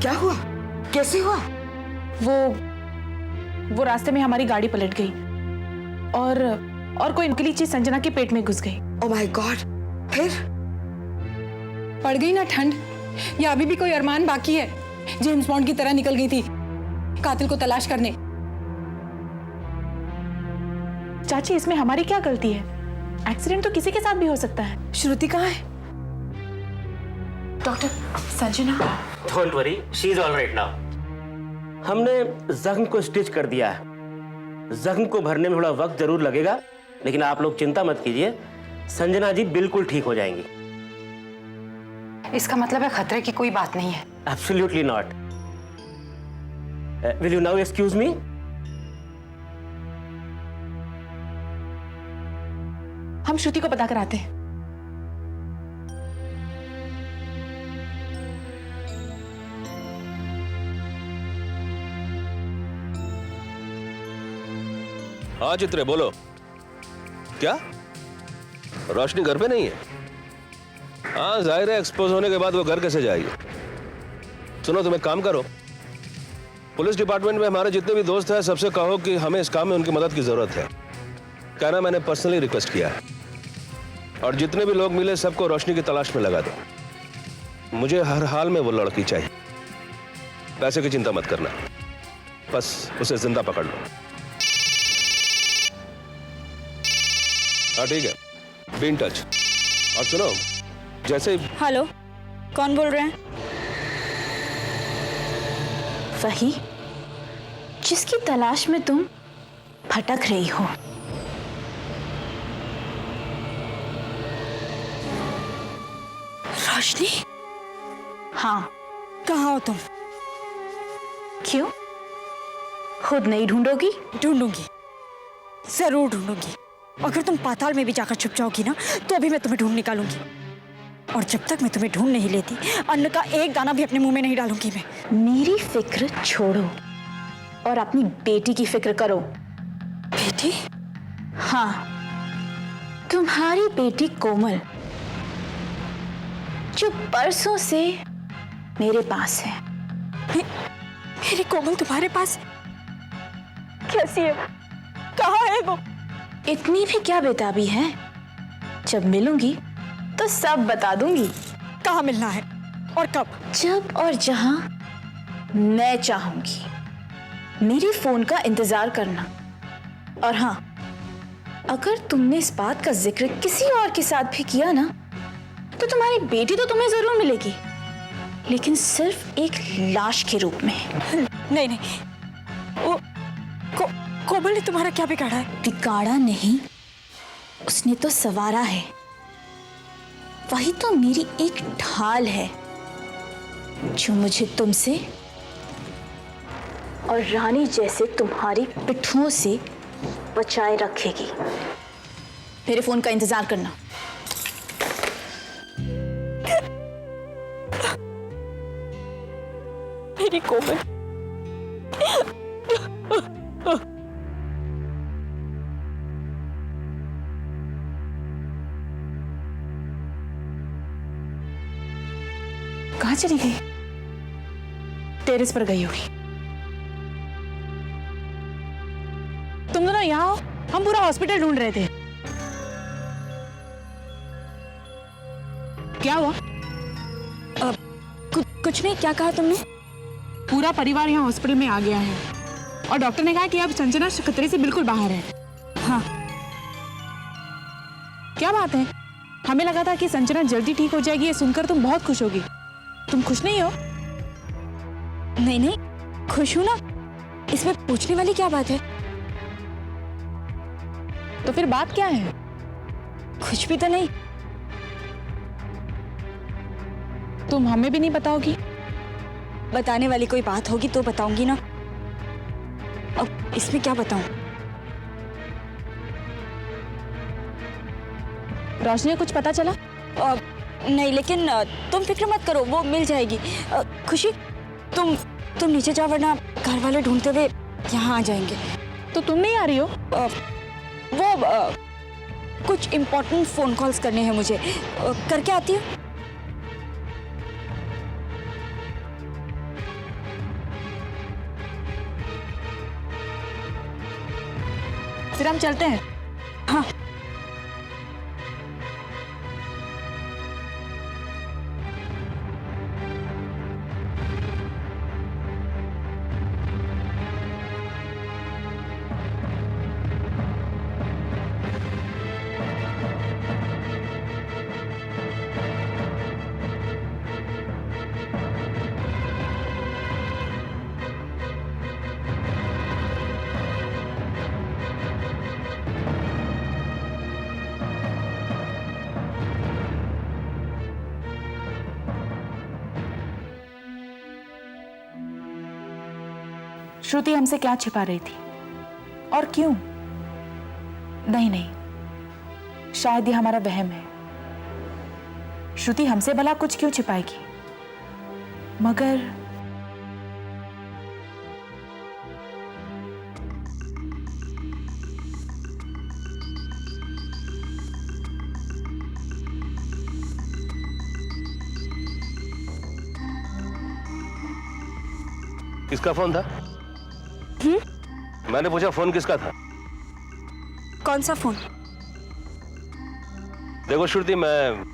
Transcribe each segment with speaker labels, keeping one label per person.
Speaker 1: क्या हुआ? कैसे हुआ?
Speaker 2: वो रास्ते में हमारी गाड़ी पलट गई और कोई नुकीली चीज संजना के पेट में घुस गई।
Speaker 1: Oh my God! फिर?
Speaker 3: पड़ गई ना ठंड, या अभी भी कोई अरमान बाकी है? जेम्स बॉन्ड की तरह निकल गई थी कातिल को तलाश करने।
Speaker 2: चाची, इसमें हमारी क्या गलती है? एक्सीडेंट तो किसी के साथ भी हो सकता है।
Speaker 1: श्रुति कहाँ है?
Speaker 2: Doctor, Sanjana.
Speaker 4: Don't worry, she is all right now. हमने जख्म को स्टिच कर दिया है। जख्म को भरने में थोड़ा वक्त जरूर लगेगा, लेकिन आप लोग चिंता मत कीजिए, संजना जी बिल्कुल ठीक हो जाएंगी।
Speaker 3: इसका मतलब है खतरे की कोई बात नहीं है।
Speaker 4: Absolutely not. Will you now excuse me?
Speaker 2: हम श्रुति को पता कराते हैं।
Speaker 5: हाँ चित्रे, बोलो। क्या रोशनी घर पे नहीं है? हाँ जाहिर है, एक्सपोज होने के बाद वो घर कैसे जाएगी। सुनो, तुम एक काम करो, पुलिस डिपार्टमेंट में हमारे जितने भी दोस्त हैं सबसे कहो कि हमें इस काम में उनकी मदद की जरूरत है। कहना मैंने पर्सनली रिक्वेस्ट किया है। और जितने भी लोग मिले सबको रोशनी की तलाश में लगा दो। मुझे हर हाल में वो लड़की चाहिए। पैसे की चिंता मत करना, बस उसे जिंदा पकड़ लो। हाँ ठीक है, बी इन टच। और सुनो, जैसे ही...
Speaker 6: हेलो, कौन बोल रहे हैं? वही जिसकी तलाश में तुम भटक रही हो।
Speaker 1: रोशनी?
Speaker 6: हाँ।
Speaker 1: कहाँ हो तुम?
Speaker 6: क्यों, खुद नहीं ढूंढोगी?
Speaker 1: ढूंढूंगी, जरूर ढूंढूंगी। अगर तुम पाताल में भी जाकर छुप जाओगी ना, तो अभी मैं तुम्हें ढूंढ निकालूंगी। और जब तक मैं तुम्हें ढूंढ नहीं लेती, अन्न का एक दाना भी अपने मुंह में नहीं डालूंगी मैं।
Speaker 6: मेरी फिक्र छोड़ो और अपनी बेटी की फिक्र करो।
Speaker 1: बेटी?
Speaker 6: हाँ, तुम्हारी बेटी कोमल, जो परसों से मेरे पास है।
Speaker 1: मेरी कोमल तुम्हारे पास? कैसी है? कहाँ है वो?
Speaker 6: इतनी भी क्या बेताबी है? जब मिलूंगी तो सब बता दूंगी।
Speaker 1: कहाँ मिलना है और कब?
Speaker 6: जब और जहां मैं चाहूंगी। मेरे फोन का इंतजार करना। और हाँ, अगर तुमने इस बात का जिक्र किसी और के साथ भी किया ना, तो तुम्हारी बेटी तो तुम्हें जरूर मिलेगी, लेकिन सिर्फ एक लाश के रूप में।
Speaker 1: नहीं नहीं, वो कोमल ने तुम्हारा क्या बिगाड़ा है?
Speaker 6: बिगाड़ा नहीं, उसने तो संवारा है। वही तो मेरी एक ढाल है जो मुझे तुमसे और रानी जैसे तुम्हारी पिट्ठुओं से बचाए रखेगी। मेरे फोन का इंतजार करना।
Speaker 1: मेरी कोमल।
Speaker 2: कहाँ चली गई? टेरेस पर गई होगी। तुम दोनों यहाँ हो? हम पूरा हॉस्पिटल ढूंढ रहे थे। क्या हुआ?
Speaker 1: कुछ नहीं, क्या कहा तुमने?
Speaker 2: पूरा परिवार यहाँ हॉस्पिटल में आ गया है और डॉक्टर ने कहा कि अब संजना खतरे से बिल्कुल बाहर है।
Speaker 1: हाँ।
Speaker 2: क्या बात है? हमें लगा था कि संजना जल्दी ठीक हो जाएगी। ये सुनकर तुम बहुत खुश होगी। तुम खुश नहीं हो?
Speaker 1: नहीं नहीं, खुश हूं ना। इसमें पूछने वाली क्या बात है?
Speaker 2: तो फिर बात क्या है?
Speaker 1: कुछ भी तो नहीं।
Speaker 2: तुम हमें भी नहीं बताओगी?
Speaker 1: बताने वाली कोई बात होगी तो बताऊंगी ना। अब इसमें क्या बताऊं?
Speaker 2: रोशनी को कुछ पता चला?
Speaker 1: नहीं, लेकिन तुम फिक्र मत करो, वो मिल जाएगी। खुशी, तुम नीचे जाओ, वरना घर वाले ढूंढते हुए यहाँ आ जाएंगे।
Speaker 2: तो तुम नहीं आ रही हो?
Speaker 1: वो कुछ इम्पोर्टेंट फोन कॉल्स करने हैं मुझे। करके आती हूँ।
Speaker 2: फिर हम चलते हैं।
Speaker 1: हाँ।
Speaker 2: श्रुति हमसे क्या छिपा रही थी और क्यों? नहीं नहीं, शायद ये हमारा वहम है। श्रुति हमसे भला कुछ क्यों छिपाएगी? मगर
Speaker 5: किसका फोन था? मैंने पूछा फोन किसका था?
Speaker 1: कौन सा फोन?
Speaker 5: देखो श्रुति, मैं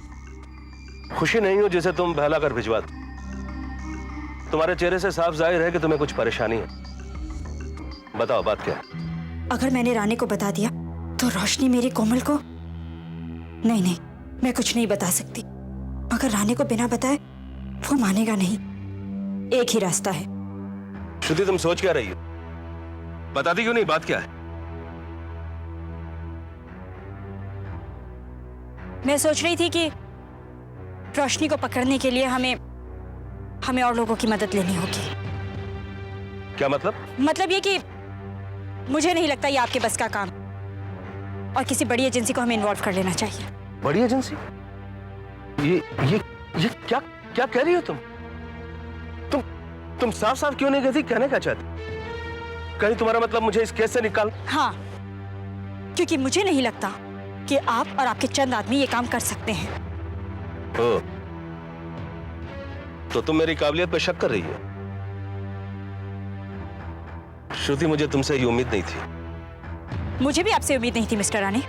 Speaker 5: खुशी नहीं हूं जिसे तुम बहला कर भिजवा दो। तुम्हारे चेहरे से साफ जाहिर है कि तुम्हें कुछ परेशानी है। बताओ बात क्या है?
Speaker 1: अगर मैंने रानी को बता दिया तो रोशनी मेरी कोमल को नहीं नहीं, मैं कुछ नहीं बता सकती। अगर रानी को बिना बताए वो मानेगा नहीं। एक ही रास्ता है।
Speaker 5: श्रुति तुम सोच क्या रही हो? बताती क्यों नहीं? बात क्या है?
Speaker 1: मैं सोच रही थी कि रोशनी को पकड़ने के लिए हमें और लोगों की मदद लेनी होगी।
Speaker 5: क्या मतलब?
Speaker 1: मतलब ये कि मुझे नहीं लगता ये आपके बस का काम, और किसी बड़ी एजेंसी को हमें इन्वॉल्व कर लेना चाहिए।
Speaker 5: बड़ी एजेंसी? ये क्या क्या कह रही हो तुम? तुम साफ साफ क्यों नहीं कहती? कहने क्या चाहती? कहीं तुम्हारा मतलब मुझे इस केस से निकाल?
Speaker 1: हाँ, क्योंकि मुझे नहीं लगता कि आप और आपके चंद आदमी ये काम कर सकते हैं।
Speaker 5: ओ, तो तुम मेरी काबिलियत पर शक कर रही हो? श्रुति, मुझे तुमसे ये उम्मीद नहीं थी।
Speaker 1: मुझे भी आपसे उम्मीद नहीं थी मिस्टर राणे।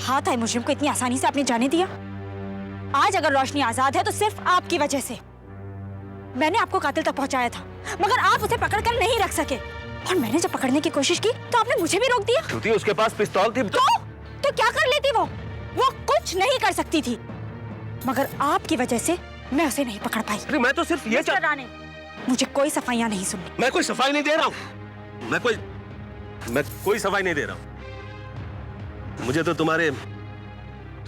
Speaker 1: हाथ आए मुजरिम को इतनी आसानी से आपने जाने दिया। आज अगर रोशनी आजाद है तो सिर्फ आपकी वजह से। मैंने आपको कातिल तक पहुंचाया था, मगर आप उसे पकड़कर नहीं रख सके, और मैंने जब पकड़ने की कोशिश की तो आपने मुझे भी रोक दिया।
Speaker 5: श्रुति, उसके पास पिस्तौल थी।
Speaker 1: तो क्या कर लेती वो कुछ नहीं कर सकती थी, मगर आपकी वजह से मैं उसे नहीं पकड़ पाई।
Speaker 5: मैं तो सिर्फ ये
Speaker 1: मिस्टर राणे, मुझे कोई सफाइयां नहीं सुननी।
Speaker 5: मैं कोई सफाई नहीं दे रहा हूं। मैं कोई सफाई नहीं दे रहा हूं। मुझे तो तुम्हारे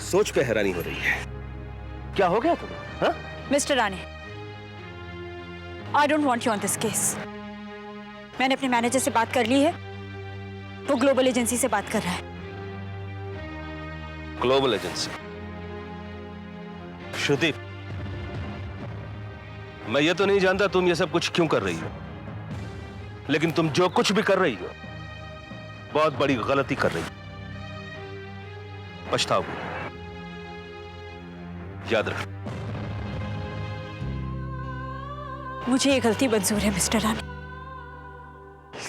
Speaker 5: सोच पे हैरानी हो रही है। क्या हो गया तुम्हें? हाँ?
Speaker 1: Mister Rane, I don't want you on this case. मैंने अपने मैनेजर से बात कर ली है, वो ग्लोबल एजेंसी से बात कर रहा है।
Speaker 5: Global agency? श्रुति, मैं ये तो नहीं जानता तुम ये सब कुछ क्यों कर रही हो, लेकिन तुम जो कुछ भी कर रही हो बहुत बड़ी गलती कर रही हो। पछताओगे, याद रख।
Speaker 1: मुझे ये गलती मंजूर है मिस्टर राणे,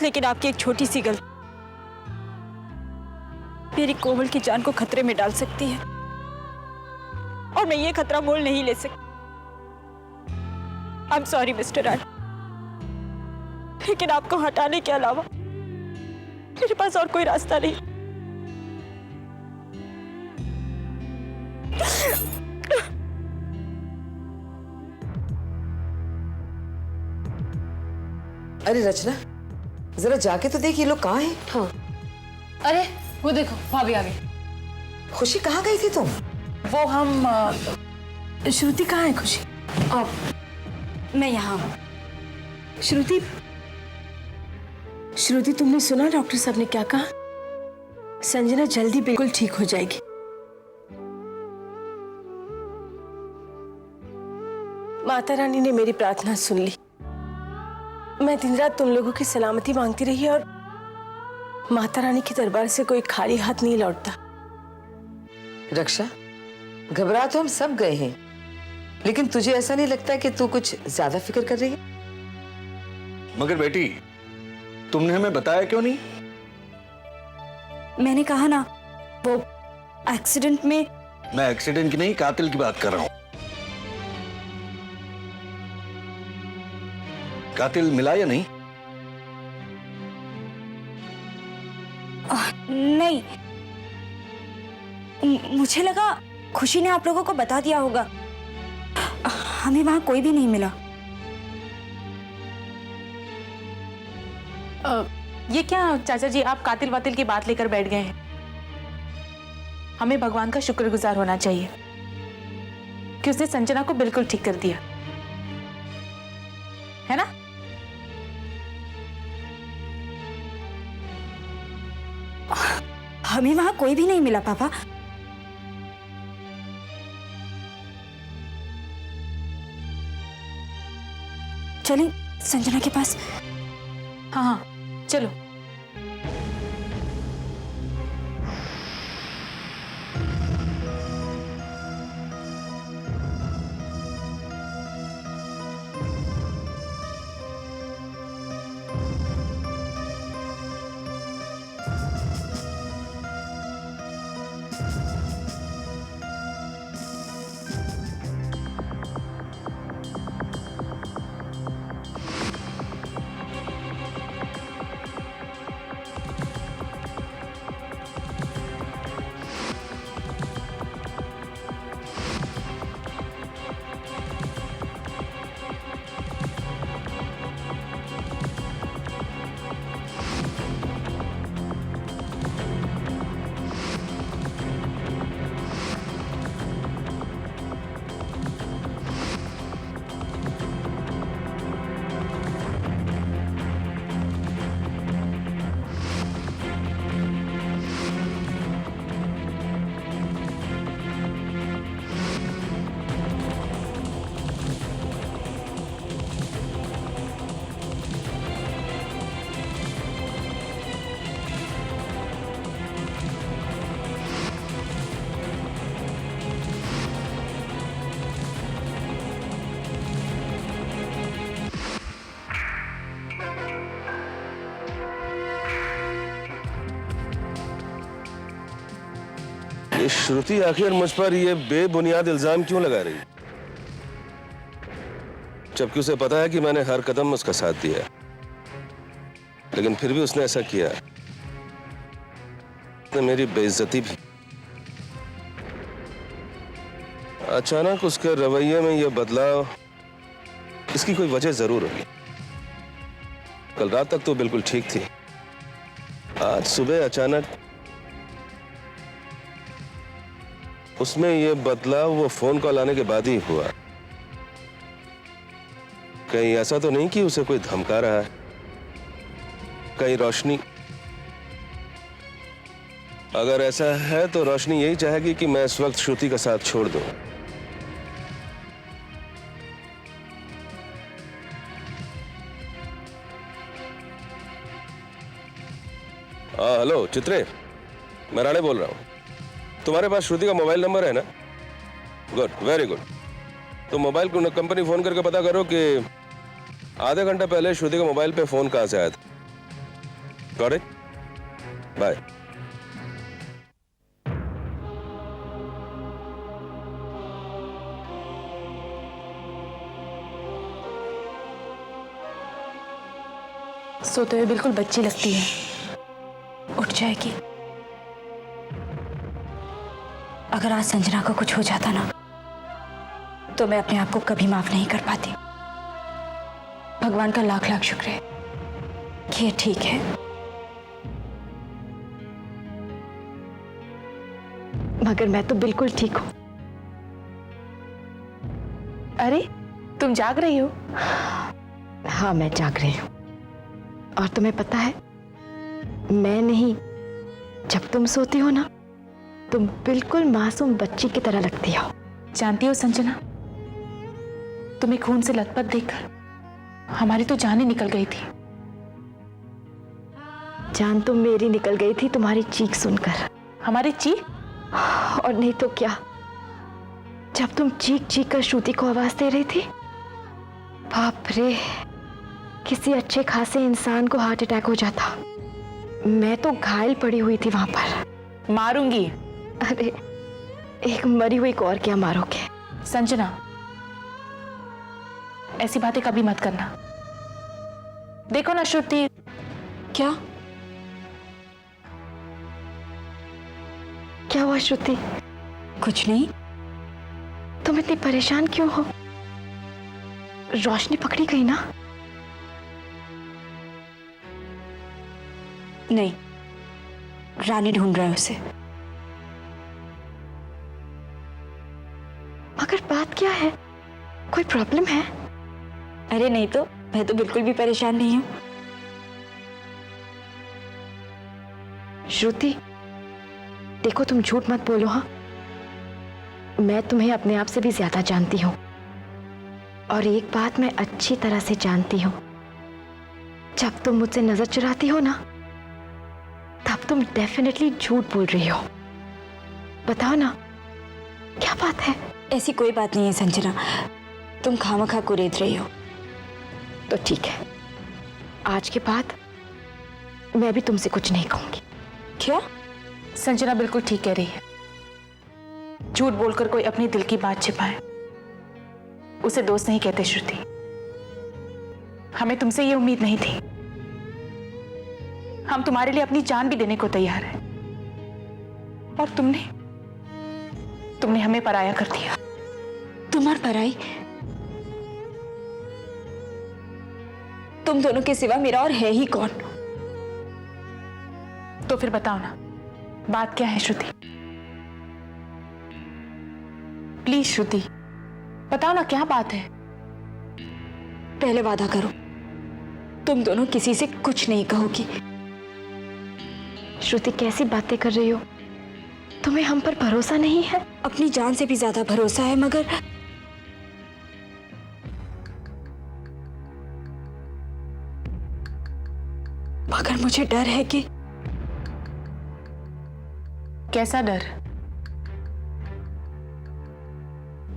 Speaker 1: लेकिन आपकी एक छोटी सी गलती मेरी कोमल की जान को खतरे में डाल सकती है, और मैं ये खतरा मोल नहीं ले सकती। I am sorry mister Rane, लेकिन आपको हटाने के अलावा मेरे पास और कोई रास्ता नहीं।
Speaker 7: अरे रचना, जरा जाके तो देख ये लोग कहाँ हैं? हाँ।
Speaker 3: अरे वो देखो, भाभी आ गई।
Speaker 7: खुशी, कहाँ गई थी तुम?
Speaker 3: वो हम श्रुति कहाँ है खुशी?
Speaker 1: मैं यहाँ हूँ।
Speaker 8: श्रुति, तुमने सुना डॉक्टर साहब ने क्या कहा? संजना जल्दी बिल्कुल ठीक हो जाएगी। माता रानी ने मेरी प्रार्थना सुन ली। मैं दिन रात तुम लोगों की सलामती मांगती रही, और माता रानी के दरबार से कोई खाली हाथ नहीं लौटता।
Speaker 7: रक्षा, घबरा तो हम सब गए हैं, लेकिन तुझे ऐसा नहीं लगता कि तू कुछ ज्यादा फिक्र कर रही है?
Speaker 9: मगर बेटी, तुमने हमें बताया क्यों नहीं?
Speaker 1: मैंने कहा ना, वो एक्सीडेंट में।
Speaker 9: मैं एक्सीडेंट की नहीं, कातिल की बात कर रहा हूं। कातिल मिला या नहीं?
Speaker 1: नहीं, मुझे लगा खुशी ने आप लोगों को बता दिया होगा। हमें वहां कोई भी नहीं मिला।
Speaker 2: ये क्या चाचा जी, आप कातिल वातिल की बात लेकर बैठ गए हैं? हमें भगवान का शुक्रगुजार होना चाहिए कि उसने संजना को बिल्कुल ठीक कर दिया, है ना?
Speaker 1: हमें वहां कोई भी नहीं मिला पापा। चलिए संजना के पास।
Speaker 2: हाँ हाँ, चलो।
Speaker 5: ये श्रुति आखिर मुझ पर ये बेबुनियाद इल्जाम क्यों लगा रही, जबकि उसे पता है कि मैंने हर कदम उसका साथ दिया, लेकिन फिर भी उसने ऐसा किया। उसने मेरी बेइज्जती भी। अचानक उसके रवैये में यह बदलाव, इसकी कोई वजह जरूर होगी। कल रात तक तो बिल्कुल ठीक थी, आज सुबह अचानक उसमें यह बदलाव वो फोन कॉल आने के बाद ही हुआ। कहीं ऐसा तो नहीं कि उसे कोई धमका रहा है? कहीं रोशनी, अगर ऐसा है तो रोशनी यही चाहेगी कि मैं इस वक्त श्रुति का साथ छोड़ दूं। हेलो चित्रे, मैं राणे बोल रहा हूं। तुम्हारे पास श्रुति का मोबाइल नंबर है ना? Good, very good. तो मोबाइल कंपनी फोन करके पता करो कि आधे घंटे पहले श्रुति का मोबाइल पे फोन कहां से आया था। Got it? बाय।
Speaker 2: सोते हुए बिल्कुल बच्ची लगती है।
Speaker 1: उठ जाएगी। अगर आज संजना को कुछ हो जाता ना, तो मैं अपने आप को कभी माफ नहीं कर पाती। भगवान का लाख लाख शुक्र है कि ये ठीक है। मगर मैं तो बिल्कुल ठीक हूं।
Speaker 2: अरे तुम जाग रही हो?
Speaker 1: हाँ, मैं जाग रही हूं। और तुम्हें पता है, मैं नहीं, जब तुम सोती हो ना, तुम बिल्कुल मासूम बच्ची की तरह लगती हो।
Speaker 2: जानती हो संजना, तुम्हें खून से लथपथ देखकर हमारी तो जान ही निकल गई थी।
Speaker 1: जान तो मेरी निकल गई थी तुम्हारी चीख सुनकर।
Speaker 2: हमारी चीख?
Speaker 1: और नहीं तो क्या, जब तुम चीख चीख कर श्रुति को आवाज दे रही थी। बाप रे, किसी अच्छे खासे इंसान को हार्ट अटैक हो जाता।
Speaker 6: मैं तो घायल पड़ी हुई थी वहां पर।
Speaker 2: मारूंगी।
Speaker 6: अरे एक मरी हुई को और क्या मारोगे?
Speaker 2: संजना, ऐसी बातें कभी मत करना। देखो ना श्रुति।
Speaker 6: क्या क्या हुआ श्रुति?
Speaker 1: कुछ नहीं।
Speaker 6: तुम इतनी परेशान क्यों हो? रोशनी पकड़ी गई ना?
Speaker 1: नहीं, रानी ढूंढ रहा है उसे।
Speaker 6: मगर बात क्या है? कोई प्रॉब्लम है?
Speaker 1: अरे नहीं तो, मैं तो बिल्कुल भी परेशान नहीं हूं।
Speaker 6: श्रुति, देखो तुम झूठ मत बोलो। हाँ, मैं तुम्हें अपने आप से भी ज्यादा जानती हूं, और एक बात मैं अच्छी तरह से जानती हूं, जब तुम मुझसे नजर चुराती हो ना, तब तुम डेफिनेटली झूठ बोल रही हो। बताओ ना, क्या बात है?
Speaker 1: ऐसी कोई बात नहीं है संजना, तुम खामखा कुरेद रही हो।
Speaker 6: तो ठीक है, आज के बाद मैं भी तुमसे कुछ नहीं कहूंगी।
Speaker 1: क्या?
Speaker 2: संजना बिल्कुल ठीक कह रही है। झूठ बोलकर कोई अपनी दिल की बात छिपाए, उसे दोस्त नहीं कहते श्रुति। हमें तुमसे ये उम्मीद नहीं थी। हम तुम्हारे लिए अपनी जान भी देने को तैयार हैं, और तुमने हमें पराया कर दिया।
Speaker 1: तुम्हार पराई? तुम दोनों के सिवा मेरा और है ही कौन?
Speaker 2: तो फिर बताओ ना, बात क्या है श्रुति? प्लीज श्रुति, बताओ ना, क्या बात है?
Speaker 1: पहले वादा करो, तुम दोनों किसी से कुछ नहीं कहोगी।
Speaker 6: श्रुति, कैसी बातें कर रही हो? तुम्हें हम पर भरोसा नहीं है?
Speaker 1: अपनी जान से भी ज्यादा भरोसा है, मगर मुझे डर है कि।
Speaker 2: कैसा डर?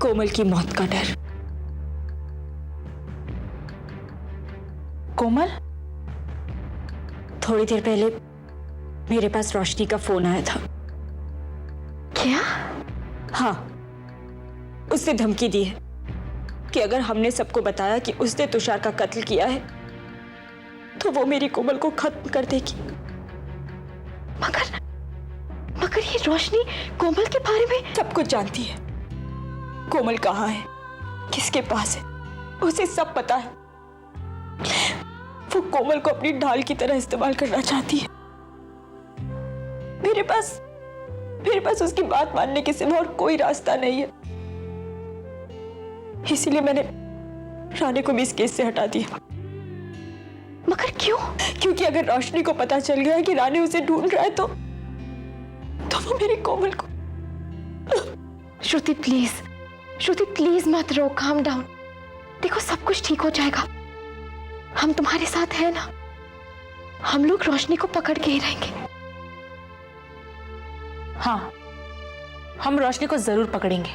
Speaker 1: कोमल की मौत का डर।
Speaker 2: कोमल?
Speaker 1: थोड़ी देर पहले मेरे पास रोशनी का फोन आया था।
Speaker 6: क्या?
Speaker 1: हाँ, उसने धमकी दी है कि अगर हमने सबको बताया कि उसने तुषार का कत्ल किया है, तो वो मेरी कोमल को खत्म कर देगी।
Speaker 6: मगर ये रोशनी कोमल के बारे में
Speaker 1: सब कुछ जानती है। कोमल कहाँ है, किसके पास है, उसे सब पता है। वो कोमल को अपनी ढाल की तरह इस्तेमाल करना चाहती है। मेरे पास उसकी बात मानने के सिवा और कोई रास्ता नहीं है। इसीलिए मैंने रानी को भी इस केस से हटा दिया।
Speaker 6: मगर क्यों?
Speaker 1: क्योंकि अगर रोशनी को पता चल गया कि रानी उसे ढूंढ रहा है, तो वो मेरी कोमल को।
Speaker 6: श्रुति प्लीज मत रो, काम डाउन। देखो, सब कुछ ठीक हो जाएगा। हम तुम्हारे साथ हैं ना। हम लोग रोशनी को पकड़ के ही रहेंगे।
Speaker 2: हाँ, हम रोशनी को जरूर पकड़ेंगे,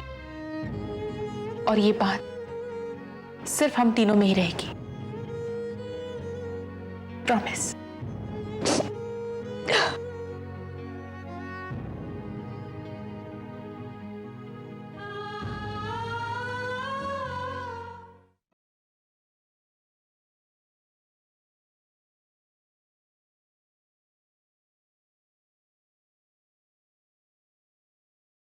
Speaker 2: और ये बात सिर्फ हम तीनों में ही रहेगी। प्रॉमिस।